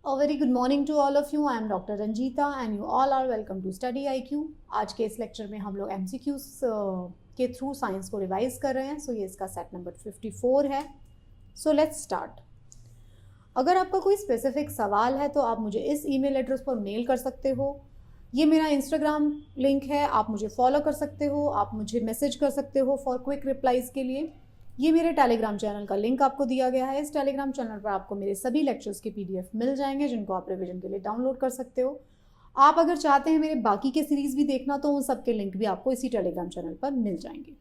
A very good morning to all of you. I am Dr. Ranjita and you all are welcome to Study IQ. आज के इस lecture में हम लोग MCQs के through science को रिवाइज कर रहे हैं. सो ये इसका सेट नंबर 54 है. So let's start. अगर आपका कोई स्पेसिफिक सवाल है तो आप मुझे इस ईमेल एड्रेस पर मेल कर सकते हो. ये मेरा इंस्टाग्राम लिंक है, आप मुझे फॉलो कर सकते हो, आप मुझे मैसेज कर सकते हो फॉर क्विक रिप्लाईज के लिए. ये मेरे टेलीग्राम चैनल का लिंक आपको दिया गया है. इस टेलीग्राम चैनल पर आपको मेरे सभी लेक्चर्स के PDF मिल जाएंगे जिनको आप रिवीजन के लिए डाउनलोड कर सकते हो. आप अगर चाहते हैं मेरे बाकी के सीरीज भी देखना तो उन सब के लिंक भी आपको इसी टेलीग्राम चैनल पर मिल जाएंगे.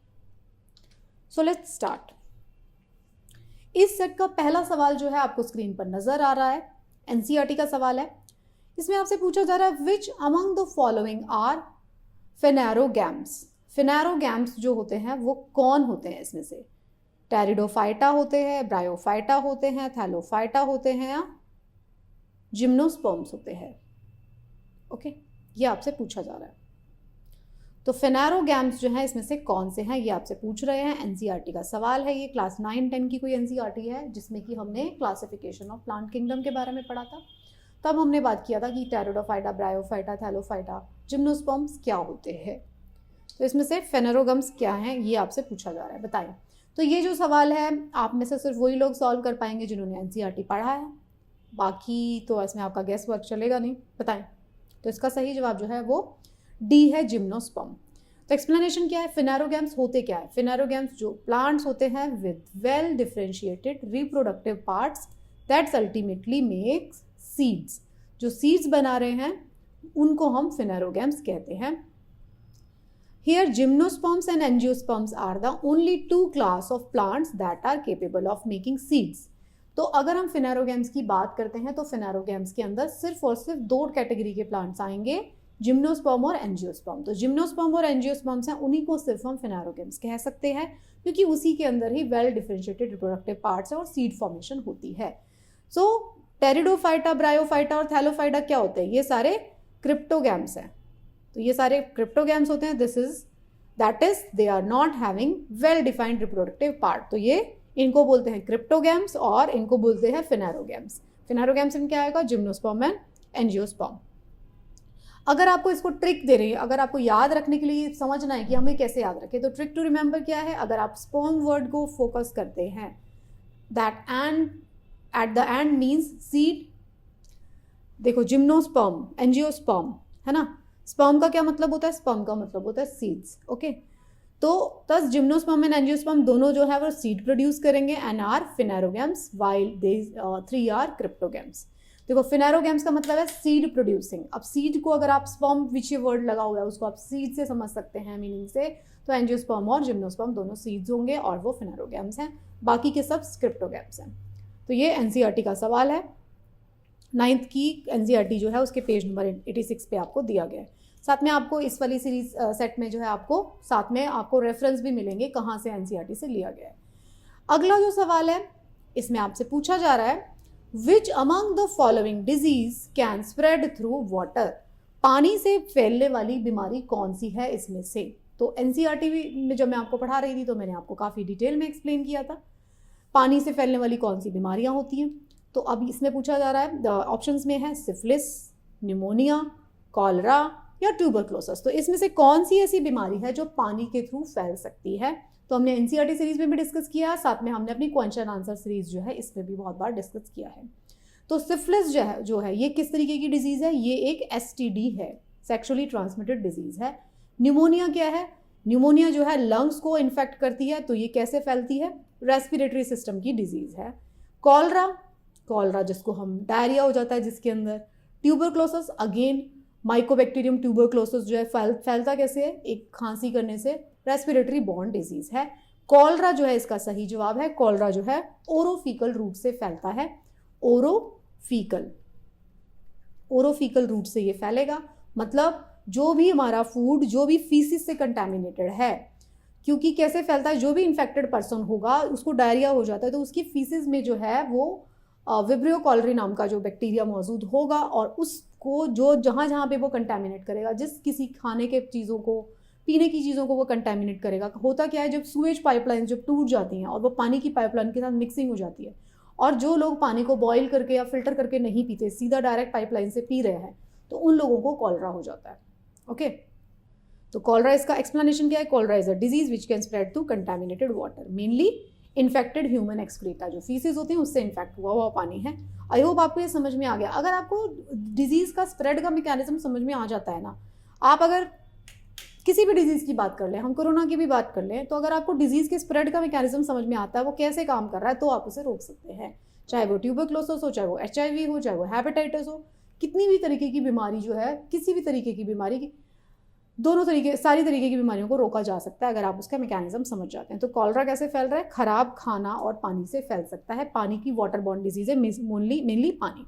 So let's start. इस सेट का पहला सवाल जो है आपको स्क्रीन पर नजर आ रहा है, NCERT का सवाल है. इसमें आपसे पूछा जा रहा है which among the following are phanerogams. Phanerogams जो होते हैं वो कौन होते हैं इसमें से? टेरिडोफाइटा होते हैं, ब्रायोफाइटा होते हैं, थैलोफाइटा होते हैं या जिम्नोस्पर्म्स होते हैं. ओके, ये आपसे पूछा जा रहा है. तो फेनेरोगैम्स जो है इसमें से कौन से हैं ये आपसे पूछ रहे हैं. NCERT का सवाल है. ये क्लास 9-10 की कोई NCERT है जिसमें कि हमने क्लासिफिकेशन ऑफ प्लांट किंगडम के बारे में पढ़ा था. तब हमने बात किया था कि टेरिडोफाइटा, ब्रायोफाइटा, थैलोफाइटा, जिम्नोस्पर्म्स क्या होते हैं. तो इसमें से फेनेरोगम्स क्या हैं ये आपसे पूछा जा रहा है. बताइए. तो ये जो सवाल है आप में से सिर्फ वही लोग सॉल्व कर पाएंगे जिन्होंने NCERT पढ़ा है. बाकी तो इसमें आपका गेस वर्क चलेगा नहीं. बताएं. तो इसका सही जवाब जो है वो D है, जिम्नोस्पर्म. तो एक्सप्लेनेशन क्या है? फेनेरोगैम्स होते क्या है? फेनेरोगैम्स जो प्लांट्स होते हैं with well differentiated reproductive parts that's ultimately makes seeds. जो सीड्स बना रहे हैं उनको हम फेनेरोगैम्स कहते हैं. Here gymnosperms and angiosperms are the only two class of plants that are capable of making seeds. तो अगर हम फेनेरोगैम्स की बात करते हैं तो फेनेरोगैम्स के अंदर सिर्फ और सिर्फ दो कैटेगरी के प्लांट्स आएंगे, जिम्नोस्पर्म और एंजियोस्पर्म. तो जिम्नोस्पर्म और एंजियोस्पर्म्स हैं, उन्हीं को सिर्फ हम फेनेरोगैम्स कह सकते हैं क्योंकि उसी के अंदर ही वेल डिफरेंशिएटेड रिप्रोडक्टिव पार्ट्स है और सीड फॉर्मेशन होती है. सो टेरिडोफाइटा, ब्रायोफाइटा और थैलोफाइटा क्या होते हैं? ये सारे क्रिप्टोगैम्स हैं. तो ये सारे क्रिप्टोगैम्स होते हैं. That is they are not having well defined reproductive part. तो ये इनको बोलते हैं क्रिप्टोगैम्स और इनको बोलते हैं फेनेरोगैम्स. फेनेरोगैम्स में क्या आएगा? Gymnosperm and angiosperm. अगर आपको इसको ट्रिक दे रही है, अगर आपको याद रखने के लिए समझना है कि हमें कैसे याद रखें, तो ट्रिक टू रिमेंबर क्या है? अगर आप स्पर्म वर्ड को फोकस करते हैं, that and at the end means seed. देखो जिम्नोस्पर्म, एंजियोस्पर्म है ना. स्पर्म का क्या मतलब होता है? स्पर्म का मतलब होता है सीड्स. ओके, तो दस जिम्नोस्पर्म एंड एंजियोस्पर्म दोनों जो है वो सीड प्रोड्यूस करेंगे and are phanerogams while they 3 are cryptogams. देखो फेनेरोगैम्स का मतलब है सीड प्रोड्यूसिंग. अब सीड को अगर आप स्पर्म विच ये वर्ड लगा हुआ है उसको आप सीड से समझ सकते हैं मीनिंग से, तो एंजियोस्पर्म और जिम्नोस्पर्म दोनों सीड्स होंगे और वो फेनेरोगैम्स हैं. बाकी के सब क्रिप्टोगैम्स हैं. तो ये NCERT का सवाल है. 9th की NCERT जो है उसके पेज नंबर 86 पे आपको दिया गया है. साथ में आपको इस वाली सीरीज सेट में जो है आपको साथ में आपको रेफरेंस भी मिलेंगे कहाँ से NCERT से लिया गया है. अगला जो सवाल है इसमें आपसे पूछा जा रहा है which among the following disease can spread through water. पानी से फैलने वाली बीमारी कौन सी है इसमें से? तो NCERT में जब मैं आपको पढ़ा रही थी तो मैंने आपको काफ़ी डिटेल में एक्सप्लेन किया था पानी से फैलने वाली कौन सी बीमारियां होती हैं. तो अब इसमें पूछा जा रहा है, ऑप्शंस में है सिफिलिस, निमोनिया, कॉलरा या ट्यूबरक्लोसिस. तो इसमें से कौन सी ऐसी बीमारी है जो पानी के थ्रू फैल सकती है? तो हमने NCERT सीरीज में भी डिस्कस किया, साथ में हमने अपनी क्वेश्चन आंसर सीरीज जो है इसमें भी बहुत बार डिस्कस किया है. तो सिफिलिस जो है ये किस तरीके की डिजीज है? ये एक STD है, सेक्सुअली ट्रांसमिटेड डिजीज है. निमोनिया क्या है? निमोनिया जो है लंग्स को इन्फेक्ट करती है. तो ये कैसे फैलती है? रेस्पिरेटरी सिस्टम की डिजीज है. कॉलरा जिसको हम डायरिया हो जाता है जिसके अंदर. ट्यूबरक्लोसिस अगेन माइकोबैक्टीरियम ट्यूबरक्लोसिस जो है फैलता कैसे है? एक खांसी करने से. रेस्पिरेटरी बॉर्न डिजीज है. कॉलरा जो है इसका सही जवाब है. कॉलरा जो है ओरोफिकल रूट से फैलता है. ओरोफिकल रूट से ये फैलेगा. मतलब जो भी हमारा फूड जो भी फीसिस से कंटेमिनेटेड है, क्योंकि कैसे फैलता है? जो भी इन्फेक्टेड पर्सन होगा उसको डायरिया हो जाता है तो उसकी फीसिस में जो है वो विब्रियो कॉलरी नाम का जो बैक्टीरिया मौजूद होगा और उसको जो जहाँ पे वो कंटेमिनेट करेगा, जिस किसी खाने के चीज़ों को, पीने की चीज़ों को वो कंटेमिनेट करेगा. होता क्या है, जब सूएज पाइपलाइन जब टूट जाती हैं और वो पानी की पाइपलाइन के साथ मिक्सिंग हो जाती है और जो लोग पानी को बॉईल करके या फिल्टर करके नहीं पीते, सीधा डायरेक्ट पाइपलाइन से पी रहे हैं, तो उन लोगों को कॉलरा हो जाता है। ओके, तो कॉलरा इसका एक्सप्लेनेशन क्या है? Cholera is a disease which can spread through contaminated water, mainly infected human excreta, जो फीसिस होती हैं उससे इन्फेक्ट हुआ हुआ पानी है। आई होप आपको ये समझ में आ गया। अगर आपको डिजीज का स्प्रेड का मैकेनिज्म समझ में आ जाता है ना, आप अगर किसी भी डिजीज की बात कर लें, हम कोरोना की भी बात कर लें, तो अगर आपको डिजीज के स्प्रेड का मैकेनिज्म समझ में आता है, वो कैसे काम कर रहा है, तो आप उसे रोक सकते हैं। चाहे वो ट्यूबरक्लोसिस हो, चाहे वो HIV हो, चाहे वो हेपेटाइटिस हो, कितनी भी तरीके की बीमारी जो है, किसी भी तरीके की बीमारी की, दोनों तरीके, सारी तरीके की बीमारियों को रोका जा सकता है अगर आप उसका मैकेनिज्म समझ जाते हैं। तो कॉलरा कैसे फैल रहा है? खराब खाना और पानी से फैल सकता है। पानी की वाटर बॉर्न डिजीज है, मेनली पानी।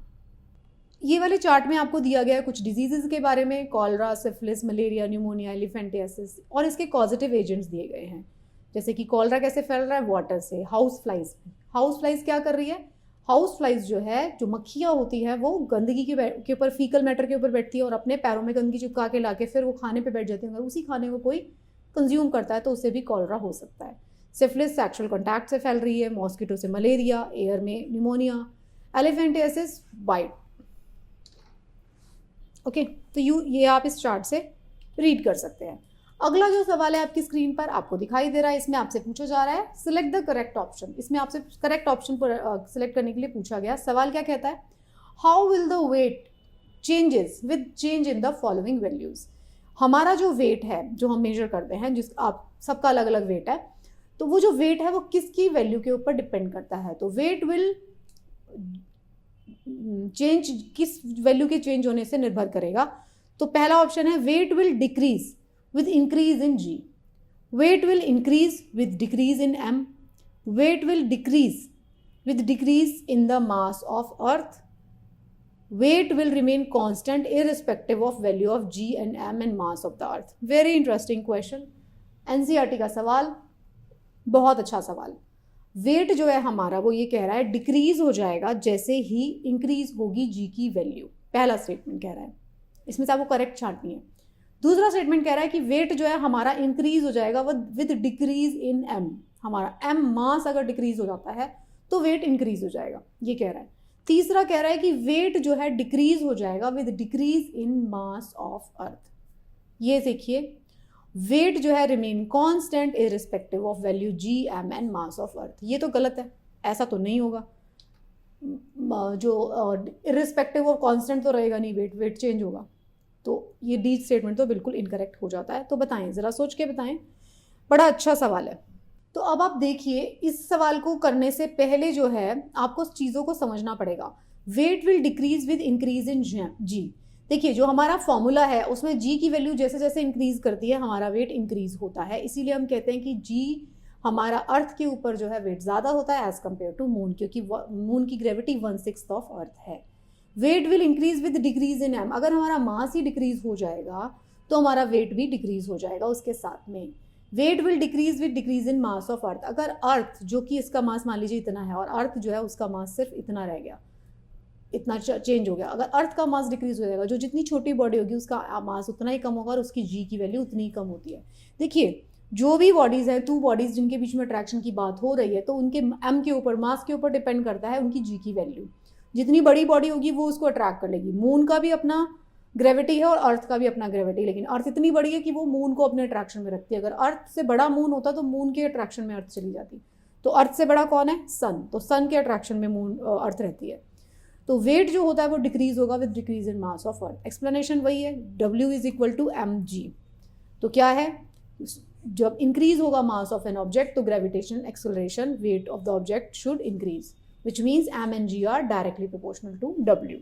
ये वाले चार्ट में आपको दिया गया है कुछ डिजीजेस के बारे में, cholera, syphilis, malaria, pneumonia, elephantiasis, और इसके पॉजिटिव एजेंट्स दिए गए हैं। जैसे कि कॉलरा कैसे फैल रहा है? वाटर से। हाउस फ्लाइज, हाउस फ्लाइज क्या कर रही है? हाउस फ्लाइज जो है, जो मक्खियाँ होती हैं, वो गंदगी के ऊपर, फीकल मैटर के ऊपर बैठती है और अपने पैरों में गंदगी चिपका के लाके फिर वो खाने पे बैठ जाती है। अगर उसी खाने को कोई कंज्यूम करता है तो उससे भी कॉलरा हो सकता है। सिफिलिस सेक्सुअल कॉन्टैक्ट से फैल रही है, मॉस्किटो से मलेरिया, एयर में न्यूमोनिया, एलिफेंटियासिस बाइट। ओके, तो ये आप इस चार्ट से रीड कर सकते हैं। अगला जो सवाल है आपकी स्क्रीन पर आपको दिखाई दे रहा है, इसमें आपसे पूछा जा रहा है सिलेक्ट द करेक्ट ऑप्शन। इसमें आपसे करेक्ट ऑप्शन पर सिलेक्ट करने के लिए पूछा गया। सवाल क्या कहता है? How will the weight changes with change in the following values. हमारा जो वेट है, जो हम मेजर करते हैं, जिस आप सबका अलग अलग वेट है, तो वो जो वेट है वो किसकी वैल्यू के ऊपर डिपेंड करता है? तो वेट विल चेंज किस वैल्यू के चेंज होने से निर्भर करेगा? तो पहला ऑप्शन है weight will decrease with increase in G, weight will increase with decrease in M, weight will decrease with decrease in the mass of earth, weight will remain constant irrespective of value of G and M and mass of the earth। Very interesting question, NCERT का सवाल, बहुत अच्छा सवाल। Wait जो है हमारा वो ये कह रहा है डिक्रीज हो जाएगा जैसे ही इंक्रीज होगी G की वैल्यू। पहला स्टेटमेंट कह रहा है, इसमें से आपको करेक्ट छांटनी है। दूसरा स्टेटमेंट कह रहा है कि वेट जो है हमारा इंक्रीज हो जाएगा विद डिक्रीज इन एम। हमारा एम मास अगर डिक्रीज हो जाता है तो वेट इंक्रीज हो जाएगा, ये कह रहा है। तीसरा कह रहा है कि वेट जो है डिक्रीज हो जाएगा with decrease in mass of earth. ये देखिए, वेट जो है remain constant irrespective of value G, M and mass of earth. ये तो गलत है, ऐसा तो नहीं होगा। जो इररिस्पेक्टिव ऑफ कांस्टेंट तो रहेगा नहीं, वेट चेंज होगा। तो ये डी स्टेटमेंट तो बिल्कुल इनकरेक्ट हो जाता है। तो बताएं, ज़रा सोच के बताएं, बड़ा अच्छा सवाल है। तो अब आप देखिए, इस सवाल को करने से पहले जो है आपको चीज़ों को समझना पड़ेगा। Weight will decrease with increase in G. देखिए, जो हमारा फॉर्मूला है उसमें जी की वैल्यू जैसे जैसे इंक्रीज करती है हमारा वेट इंक्रीज होता है। इसीलिए हम कहते हैं कि जी हमारा अर्थ के ऊपर जो है वेट ज़्यादा होता है एज कम्पेयर टू मून, क्योंकि मून की ग्रेविटी 1/6 ऑफ अर्थ है। Weight will increase with decrease in M. अगर हमारा मास ही डिक्रीज हो जाएगा तो हमारा वेट भी डिक्रीज हो जाएगा उसके साथ में। Wait will decrease with decrease in mass of अर्थ। अगर अर्थ जो कि इसका मास मान लीजिए इतना है और अर्थ जो है उसका मास सिर्फ इतना रह गया, इतना चेंज हो गया, अगर अर्थ का मास डिक्रीज हो जाएगा, जो जितनी छोटी बॉडी होगी उसका मास उतना ही कम होगा और उसकी जी की वैल्यू उतनी ही कम होती है। देखिए, जो भी बॉडीज़ हैं, 2 बॉडीज़ जिनके बीच में अट्रैक्शन की बात हो रही है, तो उनके एम के ऊपर, मास के ऊपर डिपेंड करता है उनकी जी की वैल्यू। जितनी बड़ी बॉडी होगी वो उसको अट्रैक्ट कर लेगी। मून का भी अपना ग्रेविटी है और अर्थ का भी अपना ग्रेविटी, लेकिन अर्थ इतनी बड़ी है कि वो मून को अपने अट्रैक्शन में रखती है। अगर अर्थ से बड़ा मून होता तो मून के अट्रैक्शन में अर्थ चली जाती। तो अर्थ से बड़ा कौन है? सन। तो सन के अट्रैक्शन में मून अर्थ रहती है। तो वेट जो होता है वो डिक्रीज होगा with decrease in mass of earth. Explanation वही है, W is equal to mg। तो क्या है, जब इंक्रीज होगा मास ऑफ एन ऑब्जेक्ट तो gravitation acceleration weight of the object should increase, which means m and g are directly proportional to w।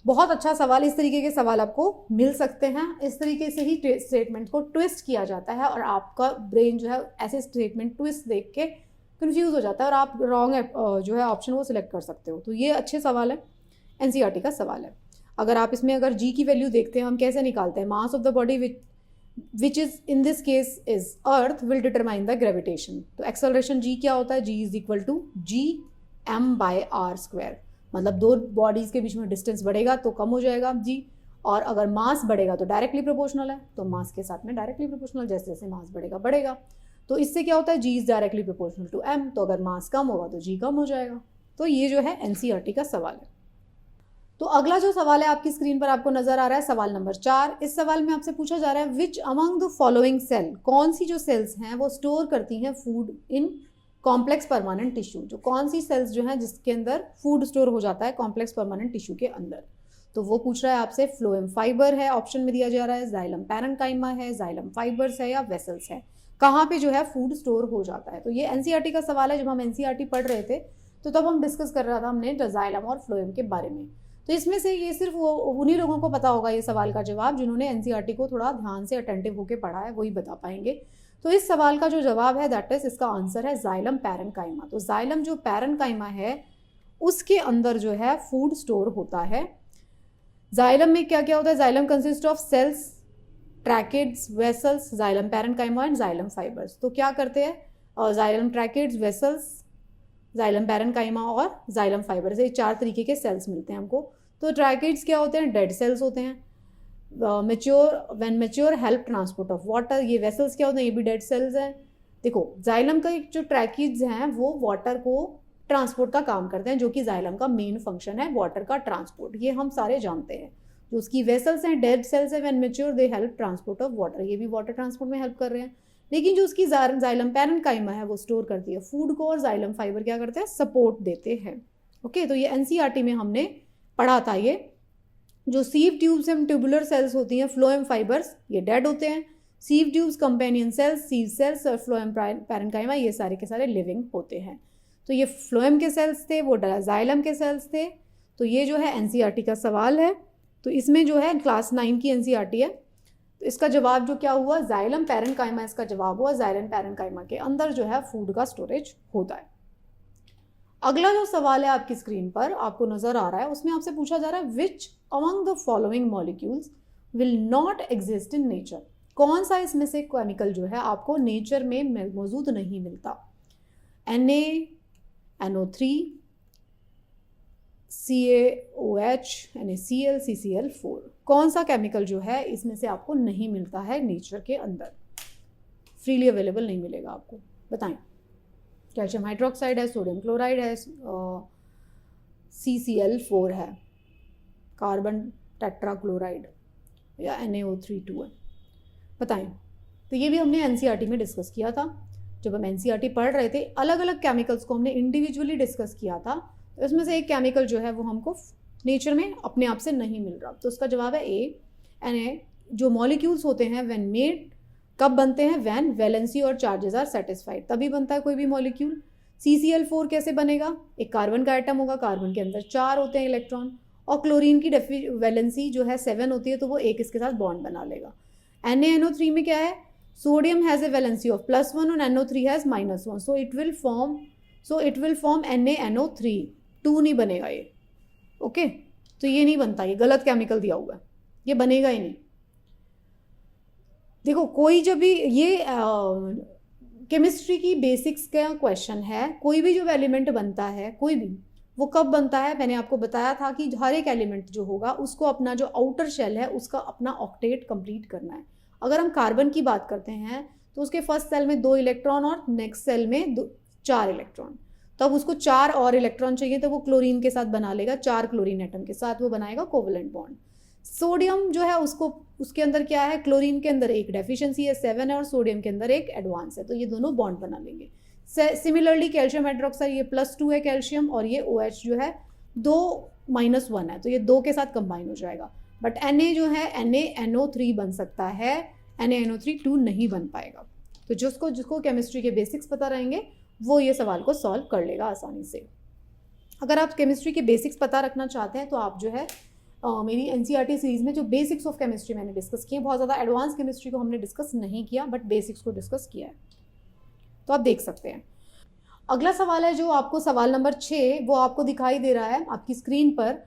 बहुत अच्छा सवाल। इस तरीके के सवाल आपको मिल सकते हैं। इस तरीके से ही स्टेटमेंट को ट्विस्ट किया जाता है और आपका ब्रेन जो है ऐसे स्टेटमेंट ट्विस्ट देख के कंफ्यूज हो जाता है और आप रॉन्ग जो है ऑप्शन वो सिलेक्ट कर सकते हो। तो ये अच्छे सवाल है, NCERT का सवाल है। अगर आप इसमें अगर g की वैल्यू देखते हैं, हम कैसे निकालते हैं, mass of the body which is in this case is earth will determine the gravitation। तो acceleration g क्या होता है, g is equal to g m by r square। मतलब 2 बॉडीज के बीच में डिस्टेंस बढ़ेगा तो कम हो जाएगा g, और अगर मास बढ़ेगा तो डायरेक्टली प्रोपोर्शनल है, तो मास के साथ में डायरेक्टली प्रोपोर्शनल, जैसे जैसे मास बढ़ेगा बढ़ेगा। तो इससे क्या होता है, G is directly proportional to M, तो अगर मास कम होगा तो जी कम हो जाएगा। तो ये जो है एनसीईआरटी का सवाल है। तो अगला जो सवाल है आपकी स्क्रीन पर आपको नजर आ रहा है, सवाल नंबर 4। इस सवाल में आपसे पूछा जा रहा है which among the following cell, कौन सी जो सेल्स हैं वो स्टोर करती हैं food in complex permanent tissue, जो कौन सी सेल्स जो हैं जिसके अंदर फूड स्टोर हो जाता है कॉम्प्लेक्स परमानेंट टिश्यू के अंदर। तो वो पूछ रहा है आपसे, फ्लोएम फाइबर है ऑप्शन में दिया जा रहा है, जाइलम पैरेन्काइमा है, जाइलम फाइबर्स है, या वेसल्स है, कहाँ पे जो है फूड स्टोर हो जाता है। तो ये एनसीईआरटी का सवाल है। जब हम एनसीईआरटी पढ़ रहे थे तो तब हम डिस्कस कर रहा था हमने जाइलम और फ्लोएम के बारे में। तो इसमें से ये सिर्फ वो उन्हीं लोगों को पता होगा ये सवाल का जवाब जिन्होंने एनसीईआरटी को थोड़ा ध्यान से अटेंटिव होकर पढ़ा है, वही बता पाएंगे। तो इस सवाल का जो जवाब है दैट इज, इसका आंसर है जाइलम पैरेन्काइमा। तो जाइलम जो पैरेन्काइमा है उसके अंदर जो है फूड स्टोर होता है। जाइलम में क्या क्या होता है, xylem consist of cells, tracheids, vessels, xylem parenchyma and xylem fibres. तो क्या करते हैं, और xylem tracheids, vessels, xylem parenchyma और जाइलम फाइबर्स, ये 4 तरीके के सेल्स मिलते हैं हमको। तो ट्रैकिड्स क्या होते हैं, डेड सेल्स होते हैं। When mature help transport of water, ये वेसल्स क्या होते हैं, ये भी डेड सेल्स हैं। देखो जाइलम का जो ट्रैकिड्स हैं वो वाटर को ट्रांसपोर्ट का काम करते हैं, जो कि जाइलम का मेन फंक्शन है, वाटर का ट्रांसपोर्ट, ये हम सारे जानते हैं। जो उसकी वेसल्स हैं, डेड सेल्स हैं, when mature they help transport of water, ये भी वाटर ट्रांसपोर्ट में हेल्प कर रहे हैं। लेकिन जो उसकी जाइलम पैरेन्काइमा है वो स्टोर करती है फूड को, और जाइलम फाइबर क्या करते हैं, सपोर्ट देते हैं। ओके, तो ये एनसीईआरटी में हमने पढ़ा था। ये जो sieve tubes and tubular cells होती हैं, फ्लोएम फाइबर्स, ये डेड होते हैं। Sieve tubes, companion cells, sieve cells और फ्लोएम पैरेन्काइमा, ये सारे के सारे लिविंग होते हैं। तो ये फ्लोएम के सेल्स थे, वो जाइलम के सेल्स थे। तो ये जो है एनसीईआरटी का सवाल है। तो इसमें जो है क्लास 9 की एनसीईआरटी है। तो इसका जवाब जो क्या हुआ, जाइलम पैरेन्काइमा इसका जवाब हुआ। जाइलम पैरेन्काइमा के अंदर जो है फूड का स्टोरेज होता है। अगला जो सवाल है आपकी स्क्रीन पर आपको नजर आ रहा है, उसमें आपसे पूछा जा रहा है which among the following molecules will not exist in nature, कौन सा इसमें से केमिकल जो है आपको नेचर में मौजूद नहीं मिलता। NaNO3, CaOH, NaCl, CCl4, कौन सा केमिकल जो है इसमें से आपको नहीं मिलता है नेचर के अंदर, फ्रीली अवेलेबल नहीं मिलेगा आपको, बताएं। कैल्शियम हाइड्रोक्साइड है, सोडियम क्लोराइड है, CCl4 है, कार्बन टेट्राक्लोराइड, या NaO3 2 है, बताएं। तो ये भी हमने एनसीईआरटी में डिस्कस किया था। जब हम एनसीईआरटी पढ़ रहे थे अलग अलग केमिकल्स को हमने इंडिविजुअली डिस्कस किया था। तो इसमें से एक केमिकल जो है वो हमको नेचर में अपने आप से नहीं मिल रहा। तो उसका जवाब है ए। Na जो मॉलिक्यूल्स होते हैं व्हेन मेड, कब बनते हैं, व्हेन वैलेंसी और चार्जेस आर सेटिस्फाइड, तभी बनता है कोई भी मॉलिक्यूल। CCl4 कैसे बनेगा, एक कार्बन का एटम होगा, कार्बन के अंदर 4 होते हैं इलेक्ट्रॉन, और क्लोरीन की वैलेंसी जो है 7 होती है, तो वो एक इसके साथ बॉन्ड बना लेगा। NaNO3 में क्या है, sodium has a valency of +1 और NO3 has -1, so it will form NaNO3, 2 नहीं बनेगा ये। ओके, तो ये नहीं बनता, ये गलत केमिकल दिया हुआ है, ये बनेगा ही नहीं। देखो कोई जब भी ये केमिस्ट्री की बेसिक्स का क्वेश्चन है, कोई भी जो एलिमेंट बनता है, कोई भी, वो कब बनता है, मैंने आपको बताया था कि हर एक एलिमेंट जो होगा उसको अपना जो आउटर शेल है उसका अपना ऑक्टेट कंप्लीट करना है। अगर हम कार्बन की बात करते हैं तो उसके फर्स्ट सेल में 2 इलेक्ट्रॉन और नेक्स्ट सेल में 4 इलेक्ट्रॉन, तो अब उसको 4 और इलेक्ट्रॉन चाहिए, तो वो क्लोरीन के साथ बना लेगा, 4 क्लोरीन एटम के साथ वो बनाएगा कोवेलेंट बॉन्ड। सोडियम जो है उसके अंदर क्या है, क्लोरीन के अंदर एक डेफिशिएंसी है 7 है, और सोडियम के अंदर एक एडवांस है, तो ये दोनों बॉन्ड बना लेंगे। सिमिलरली कैल्शियम हाइड्रोक्साइड, ये +2 है कैल्शियम, और ये OH जो है 2 -1 है, तो ये 2 के साथ कंबाइन हो जाएगा। बट Na जो है NaNO3 बन सकता है, NaNO3 2 नहीं बन पाएगा। तो जिसको केमिस्ट्री के बेसिक्स पता रहेंगे वो ये सवाल को सॉल्व कर लेगा आसानी से। अगर आप केमिस्ट्री के बेसिक्स पता रखना चाहते हैं तो आप जो है मेरी एनसीईआरटी सीरीज़ में जो बेसिक्स ऑफ केमिस्ट्री मैंने डिस्कस किए, बहुत ज़्यादा एडवांस केमिस्ट्री को हमने डिस्कस नहीं किया, बट बेसिक्स को डिस्कस किया है, तो आप देख सकते हैं। अगला सवाल है जो आपको सवाल नंबर 6 वो आपको दिखाई दे रहा है आपकी स्क्रीन पर।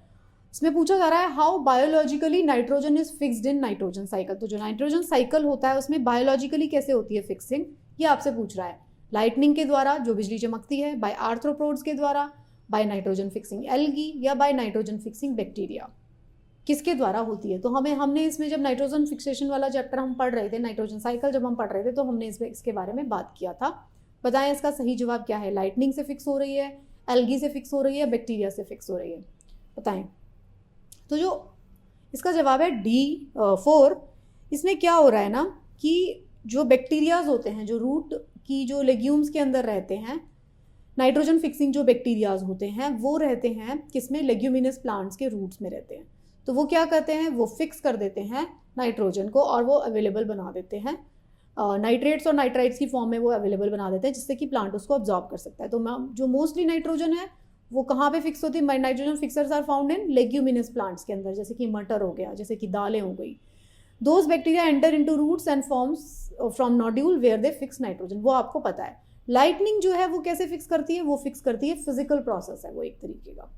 इसमें पूछा जा रहा है how biologically nitrogen is fixed in nitrogen cycle. तो जो नाइट्रोजन साइकिल होता है उसमें बायोलॉजिकली कैसे होती है फिक्सिंग, ये आपसे पूछ रहा है। लाइटनिंग के द्वारा, जो बिजली चमकती है, बाय आर्थ्रोपोड्स के द्वारा, बाय नाइट्रोजन फिक्सिंग एल्गी, या बाय नाइट्रोजन फिक्सिंग बैक्टीरिया। किसके द्वारा होती है। तो हमने इसमें जब नाइट्रोजन फिक्सेशन वाला चैप्टर हम पढ़ रहे थे, नाइट्रोजन साइकिल जब हम पढ़ रहे थे, तो हमने इसके बारे में बात किया था। बताएं इसका सही जवाब क्या है। लाइटनिंग से फिक्स हो रही है, एल्गी से फिक्स हो रही है, बैक्टीरिया से फिक्स हो रही है, बताएं। तो जो इसका जवाब है D4। इसमें क्या हो रहा है ना कि जो बैक्टीरियाज होते हैं, जो रूट की जो लेग्यूम्स के अंदर रहते हैं, नाइट्रोजन फिक्सिंग जो बैक्टीरियाज होते हैं वो रहते हैं किसमें, लेग्यूमिनस प्लांट्स के रूट्स में रहते हैं। तो वो क्या करते हैं, वो फिक्स कर देते हैं नाइट्रोजन को और वो अवेलेबल बना देते हैं, नाइट्रेट्स और नाइट्राइट्स की फॉर्म में वो अवेलेबल बना देते हैं, जिससे कि प्लांट उसको ऑब्जॉर्ब कर सकता है। तो जो मोस्टली नाइट्रोजन है वो कहाँ पे फिक्स होती है, nitrogen fixers are found in leguminous plants के अंदर, जैसे कि मटर हो गया, जैसे कि दालें हो गई। Those bacteria enter into roots and forms from nodule where they fix nitrogen, वो आपको पता है। लाइटनिंग जो है वो कैसे फिक्स करती है, वो फिक्स करती है, फिजिकल प्रोसेस है वो एक तरीके का।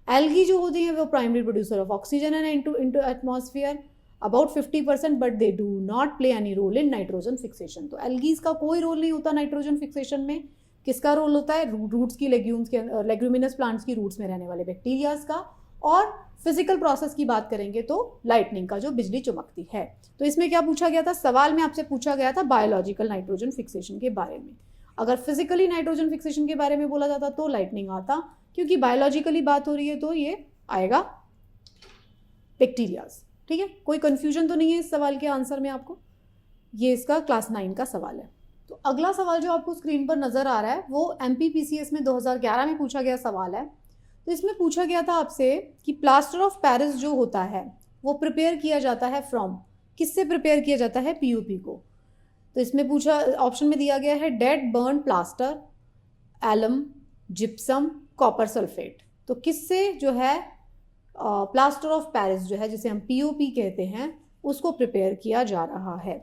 एल्गी जो होती है वो प्राइमरी प्रोड्यूसर ऑफ ऑक्सीजन है into atmosphere about 50%, but they do not play any role in nitrogen fixation. तो एल्गीज का कोई रोल नहीं होता नाइट्रोजन फिक्सेशन में। किसका रोल होता है, रूट्स की, लेग्यूम्स के, लेग्यूमिनस प्लांट्स की रूट्स में रहने वाले बैक्टीरियाज का। और फिजिकल प्रोसेस की बात करेंगे तो लाइटनिंग का, जो बिजली चमकती है। तो इसमें क्या पूछा गया था, सवाल में आपसे पूछा गया था बायोलॉजिकल नाइट्रोजन फिक्सेशन के बारे में। अगर फिजिकली नाइट्रोजन फिक्सेशन के बारे में बोला जाता तो लाइटनिंग आता, क्योंकि बायोलॉजिकली बात हो रही है तो ये आएगा बैक्टीरियाज। ठीक है, कोई कंफ्यूजन तो नहीं है इस सवाल के आंसर में आपको। ये इसका क्लास 9 का सवाल है। तो अगला सवाल जो आपको स्क्रीन पर नजर आ रहा है वो MPPCS में 2011 में पूछा गया सवाल है। तो इसमें पूछा गया था आपसे कि प्लास्टर ऑफ पेरिस जो होता है वो प्रिपेयर किया जाता है फ्रॉम, किससे प्रिपेयर किया जाता है, POP को। तो इसमें पूछा, ऑप्शन में दिया गया है dead burn plaster, alum, gypsum, copper sulphate. तो किससे जो है प्लास्टर ऑफ पेरिस जो है, जिसे हम POP कहते हैं, उसको प्रिपेयर किया जा रहा है।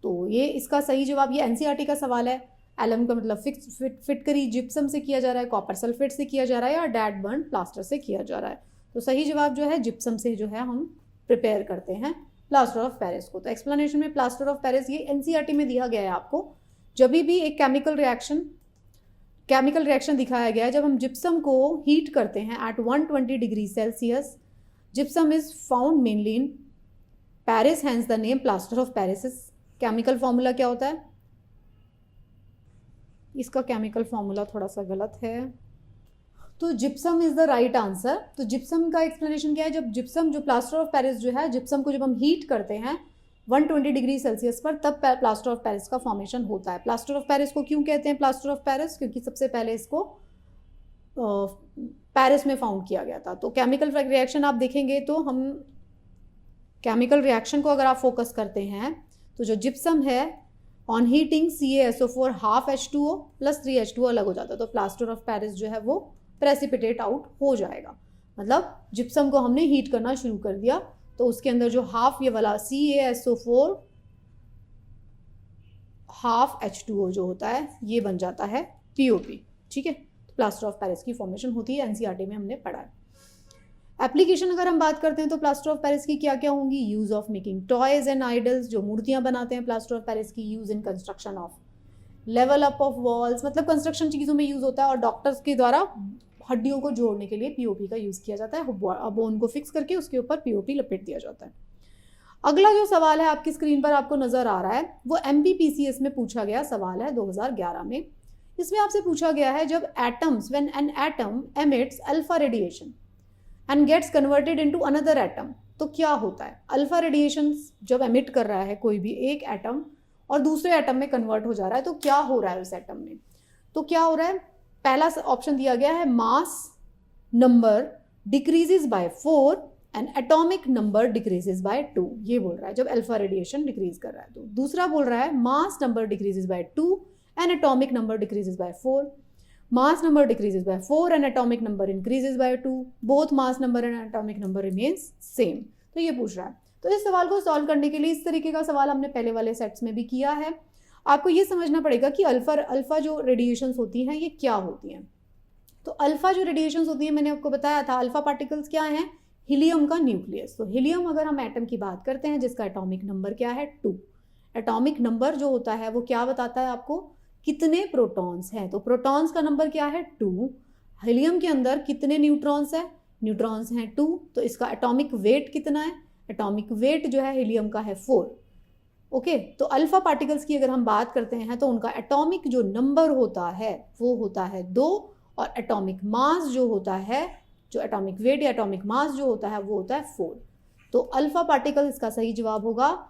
तो ये इसका सही जवाब, ये NCERT का सवाल है। एलम का मतलब फिटकरी, जिप्सम से किया जा रहा है, कॉपर सल्फेट से किया जा रहा है, या डेड बर्न प्लास्टर से किया जा रहा है। तो सही जवाब जो है जिप्सम से जो है हम प्रिपेयर करते हैं प्लास्टर ऑफ पेरिस को। तो एक्सप्लेनेशन में प्लास्टर ऑफ पेरिस ये NCERT में दिया गया है आपको। जब भी एक केमिकल रिएक्शन दिखाया गया है, जब हम जिप्सम को हीट करते हैं at 120 degree Celsius, gypsum is found mainly in Paris, hence the name plaster of Paris. Chemical formula क्या होता है, इसका केमिकल फॉर्मूला थोड़ा सा गलत है, तो gypsum is the right answer. तो जिप्सम का एक्सप्लेनेशन क्या है, जब जिप्सम, जो प्लास्टर ऑफ पेरिस जो है, जिप्सम को जब हम हीट करते हैं 120 डिग्री सेल्सियस पर, तब प्लास्टर ऑफ पेरिस का फॉर्मेशन होता है। प्लास्टर ऑफ पेरिस को क्यों कहते हैं प्लास्टर ऑफ पेरिस, क्योंकि सबसे पहले इसको पेरिस में फाउंड किया गया था। तो केमिकल रिएक्शन आप देखेंगे तो हम केमिकल रिएक्शन को अगर आप फोकस करते हैं तो जो जिप्सम है on heating CaSO4 half H2O plus 3H2O अलग हो जाता है। तो प्लास्टर ऑफ पेरिस जो है वो प्रेसिपिटेट आउट हो जाएगा। मतलब जिप्सम को हमने हीट करना शुरू कर दिया तो उसके अंदर जो हाफ ये वाला CaSO4 हाफ H2O जो होता है ये बन जाता है POP। ठीक है, तो प्लास्टर ऑफ पेरिस की फॉर्मेशन होती है, NCERT में हमने पढ़ा है। एप्लीकेशन अगर हम बात करते हैं तो प्लास्टर ऑफ पेरिस की क्या क्या होंगी, use of making toys and idols, जो मूर्तियां बनाते हैं प्लास्टर ऑफ पेरिस की, use in construction of level up of walls, मतलब कंस्ट्रक्शन चीज़ों में यूज होता है, और डॉक्टर्स के द्वारा हड्डियों को जोड़ने के लिए POP का यूज किया जाता है। बोन को फिक्स करके उसके ऊपर POP लपेट दिया जाता है। अगला जो सवाल है आपकी स्क्रीन पर आपको नजर आ रहा है वो MPPCS में पूछा गया सवाल है 2011 में। इसमें आपसे पूछा गया है, जब atoms, when an atom emits alpha radiation and gets converted into another atom, तो क्या होता है। अल्फा रेडिएशन जब एमिट कर रहा है कोई भी एक एटम और दूसरे एटम में कन्वर्ट हो जा रहा है, तो क्या हो रहा है उस एटम में। तो क्या हो रहा है, पहला ऑप्शन दिया गया है mass number decreases by 4 and atomic number decreases by 2, ये बोल रहा है जब अल्फा रेडिएशन डिक्रीज कर रहा है। तो दूसरा बोल रहा है mass number decreases by 2 and atomic number decreases by 4, mass number decreases by 4 and atomic number increases by 2, both mass number and atomic number remains same। तो ये पूछ रहा है। तो इस सवाल को सॉल्व करने के लिए इस तरीके का सवाल हमने पहले वाले सेट्स में भी किया है। आपको ये समझना पड़ेगा कि अल्फा जो रेडिएशंस होती हैं ये क्या होती हैं। तो अल्फा जो रेडिएशंस होती हैं, मैंने आपको बताया था, अल्फा पार्टिकल्स क्या हैं, हीलियम का न्यूक्लियस। तो हीलियम अगर हम एटम की बात करते हैं जिसका एटॉमिक नंबर क्या है 2, एटॉमिक नंबर जो होता है वो क्या बताता है आपको, कितने प्रोटॉन्स हैं। तो प्रोटॉन्स का नंबर क्या है 2, हीलियम के अंदर कितने न्यूट्रॉन्स है न्यूट्रॉन्स हैं 2, तो इसका एटॉमिक वेट कितना है? एटॉमिक वेट जो है हीलियम का है 4। ओके, तो अल्फा पार्टिकल्स की अगर हम बात करते हैं तो उनका एटॉमिक जो नंबर होता है वो होता है 2, और एटॉमिक मास जो होता है, जो एटॉमिक वेट या एटॉमिक मास जो होता है वो होता है 4। तो अल्फा पार्टिकल इसका सही जवाब होगा।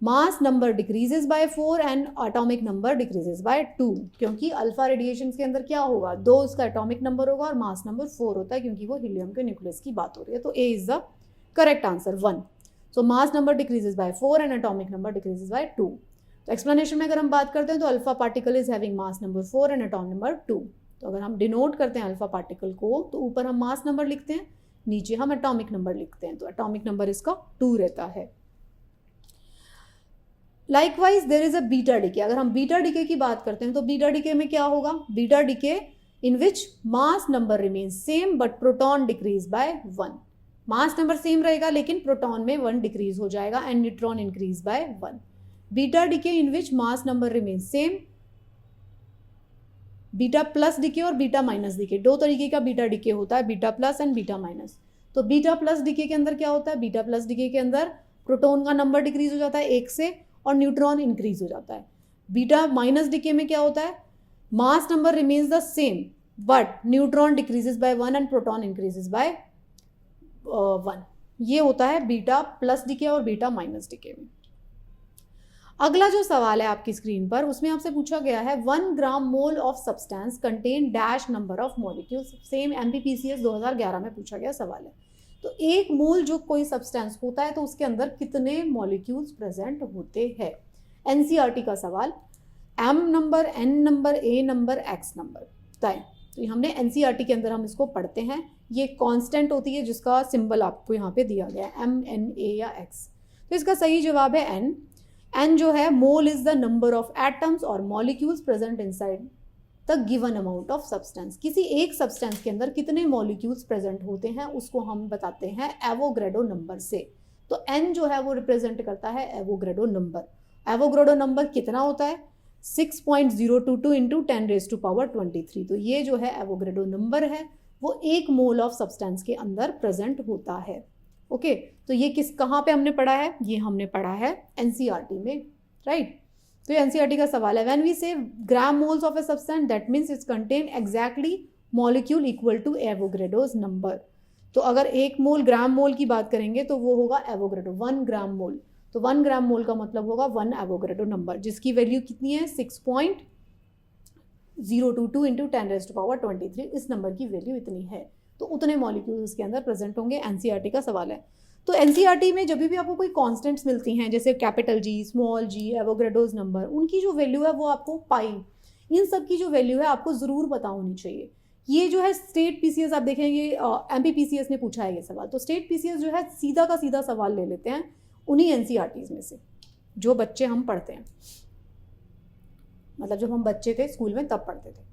मास number decreases by 4 and atomic number decreases by 2, क्योंकि अल्फा रेडिएशन के अंदर क्या होगा, 2 उसका एटॉमिक नंबर होगा और मास नंबर 4 होता है, क्योंकि वो हीलियम के न्यूक्लियस की बात हो रही है। तो A is the correct answer 1। So mass number decreases by 4 and atomic number decreases by 2। तो एक्सप्लेनेशन में अगर हम बात करते हैं तो alpha particle is having mass number 4 and atomic number 2। तो अगर हम डिनोट करते हैं अल्फा पार्टिकल को तो ऊपर हम मास नंबर लिखते हैं, नीचे हम एटॉमिक नंबर लिखते हैं, तो एटॉमिक नंबर इसका 2 रहता है। Likewise there is a beta decay. अगर हम बीटा डिके की बात करते हैं तो बीटा डिके में क्या होगा? Beta decay in which mass number remains same but proton decrease by 1। Mass number same रहेगा लेकिन प्रोटॉन में 1 डिक्रीज हो जाएगा and neutron increase by 1। Beta decay in which mass number remains same, beta plus decay और beta minus decay, 2 तरीके का beta decay होता है, beta plus and beta minus. तो बीटा प्लस डिके के अंदर क्या होता है? बीटा प्लस डिके के अंदर प्रोटॉन का नंबर डिक्रीज हो जाता है 1 से और न्यूट्रॉन इंक्रीज हो जाता है। बीटा माइनस डिके में क्या होता है? Mass number remains the same but neutron decreases by 1 and proton increases by 1। ये होता है बीटा प्लस डिके और बीटा माइनस डिके में। अगला जो सवाल है आपकी स्क्रीन पर, उसमें आपसे पूछा गया है 1 gram mole of substance contain dash number of molecules. Same MPPCS 2011 में पूछा गया सवाल है। तो 1 मोल जो कोई सब्सटेंस होता है तो उसके अंदर कितने मॉलिक्यूल्स प्रेजेंट होते हैं? एनसीईआरटी का सवाल। एम नंबर, एन नंबर, ए नंबर, एक्स नंबर बताएं। तो हमने एनसीईआरटी के अंदर हम इसको पढ़ते हैं। ये कांस्टेंट होती है जिसका सिंबल आपको यहाँ पे दिया गया है, एम, एन, ए या एक्स। तो इसका सही जवाब है एन। एन जो है mole is the number of atoms और molecules present inside the given amount of substance. किसी एक सब्सटेंस के अंदर कितने मॉलिक्यूल्स प्रेजेंट होते हैं उसको हम बताते हैं एवोग्रेडो नंबर से। तो एन जो है वो रिप्रेजेंट करता है एवोग्रेडो नंबर। एवोग्रेडो नंबर कितना होता है? 6.022 इंटू 10⁻23। तो ये जो है एवोग्रेडो नंबर है वो 1 मोल ऑफ सब्सटेंस के अंदर प्रेजेंट होता है। ओके, तो ये कहाँ पे हमने पढ़ा है? ये हमने पढ़ा है एनसीईआरटी में, राइट। तो ये एनसीईआरटी का सवाल है। When we say gram moles of a substance that means it's contain exactly molecule equal to Avogadro's number. तो अगर 1 मोल ग्राम मोल की बात करेंगे तो वो होगा एवोग्रेडो 1 ग्राम मोल। तो 1 ग्राम मोल का मतलब होगा 1 एवोग्रेडो नंबर, जिसकी वैल्यू कितनी है? 6.022 इंटू 10⁻23। इस नंबर की वैल्यू इतनी है। तो उतने मॉलिक्यूल्स इसके अंदर प्रेजेंट होंगे। एनसीईआरटी का सवाल है। तो एनसीईआरटी में जब भी आपको कोई कांस्टेंट्स मिलती हैं जैसे कैपिटल जी, स्मॉल जी, एवोग्रेडोज नंबर, उनकी जो वैल्यू है वो आपको पाई, इन सब की जो वैल्यू है आपको ज़रूर पता होनी चाहिए। ये जो है स्टेट पीसीएस आप देखेंगे, एमपीपीसीएस ने पूछा है ये सवाल। तो स्टेट पीसीएस जो है सीधा का सीधा सवाल ले लेते हैं उन्हीं एनसीईआरटीज में से जो बच्चे हम पढ़ते हैं, मतलब जब हम बच्चे थे स्कूल में तब पढ़ते थे।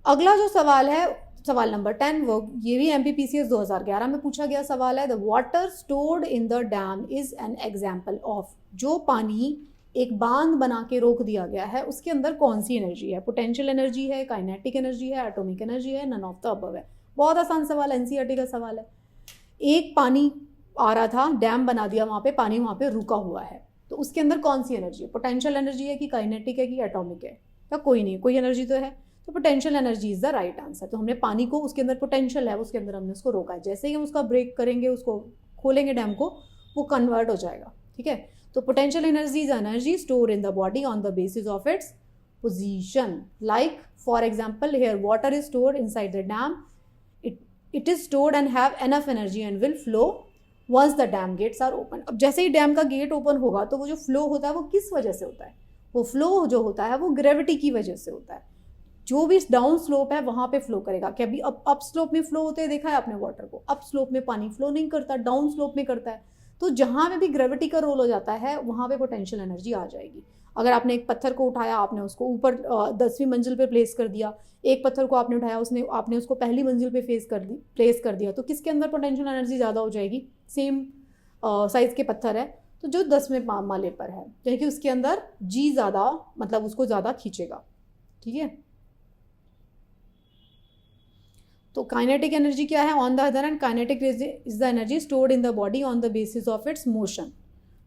अगला जो सवाल है सवाल नंबर 10, वो ये भी एमपीपीसीएस 2011 में पूछा गया सवाल है। The water stored in the dam is an example of. जो पानी एक बांध बना के रोक दिया गया है उसके अंदर कौन सी एनर्जी है? पोटेंशियल एनर्जी है, काइनेटिक एनर्जी है, एटॉमिक एनर्जी है, नन ऑफ द अबव है। बहुत आसान सवाल, एनसीईआरटी का सवाल है। एक पानी आ रहा था, डैम बना दिया, वहाँ पे पानी वहाँ पे रुका हुआ है, तो उसके अंदर कौन सी एनर्जी है? पोटेंशियल एनर्जी है कि काइनेटिक है कि एटॉमिक है? या कोई नहीं, कोई एनर्जी तो है। तो potential energy is the right answer. तो हमने पानी को, उसके अंदर पोटेंशियल है, उसके अंदर हमने उसको रोका है। जैसे ही हम उसका ब्रेक करेंगे, उसको खोलेंगे डैम को, वो कन्वर्ट हो जाएगा। ठीक है, तो potential energy is energy store in the body on the basis of its position. Like for example here water is stored inside the dam, it is stored and have enough energy and will flow once the dam gates are open. अब जैसे ही dam का gate open होगा तो वो जो flow होता है वो किस वजह से होता है? वो फ्लो जो होता है वो ग्रेविटी की वजह से होता है। जो भी डाउन स्लोप है वहां पे फ्लो करेगा। क्या अभी अप स्लोप में फ्लो होते देखा है आपने वाटर को? अप स्लोप में पानी फ्लो नहीं करता, डाउन स्लोप में करता है। तो जहां पे भी ग्रेविटी का रोल हो जाता है वहां पे पोटेंशियल एनर्जी आ जाएगी। अगर आपने एक पत्थर को उठाया, आपने उसको ऊपर 10वीं मंजिल पे प्लेस कर दिया, एक पत्थर को आपने उठाया, आपने उसको पहली मंजिल पे प्लेस कर दिया, तो किसके अंदर पोटेंशियल एनर्जी ज़्यादा हो जाएगी? सेम साइज के पत्थर है तो जो 10वें माले पर है, यानी कि उसके अंदर जी ज़्यादा, मतलब उसको ज़्यादा खींचेगा। ठीक है, तो काइनेटिक एनर्जी क्या है? On the other hand, kinetic is the energy stored in the body on the basis of its motion.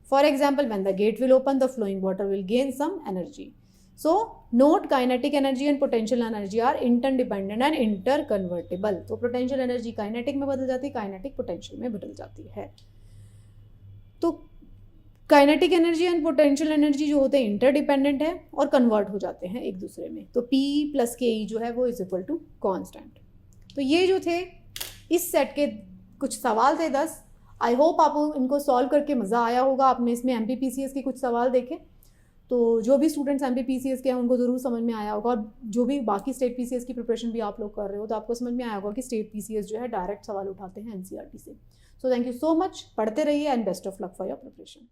For example, when the gate will open, the flowing water will gain some energy. So note, kinetic energy and potential energy are interdependent and interconvertible. तो potential energy kinetic में बदल जाती है, kinetic potential में बदल जाती है. तो kinetic energy and potential energy जो होते हैं इंटरडिपेंडेंट है और कन्वर्ट हो जाते हैं एक दूसरे में. तो P प्लस KE जो है वो इज इक्वल टू कॉन्स्टेंट. तो ये जो थे इस सेट के कुछ सवाल थे 10. आई होप आपको इनको सॉल्व करके मज़ा आया होगा. आपने इसमें MPPCS के कुछ सवाल देखे, तो जो भी स्टूडेंट्स MPPCS के हैं उनको ज़रूर समझ में आया होगा. और जो भी बाकी स्टेट PCS की प्रिपरेशन भी आप लोग कर रहे हो तो आपको समझ में आया होगा कि स्टेट PCS जो है डायरेक्ट सवाल उठाते हैं NCERT से. So thank you so much. पढ़ते रहिए and best of luck for your preparation.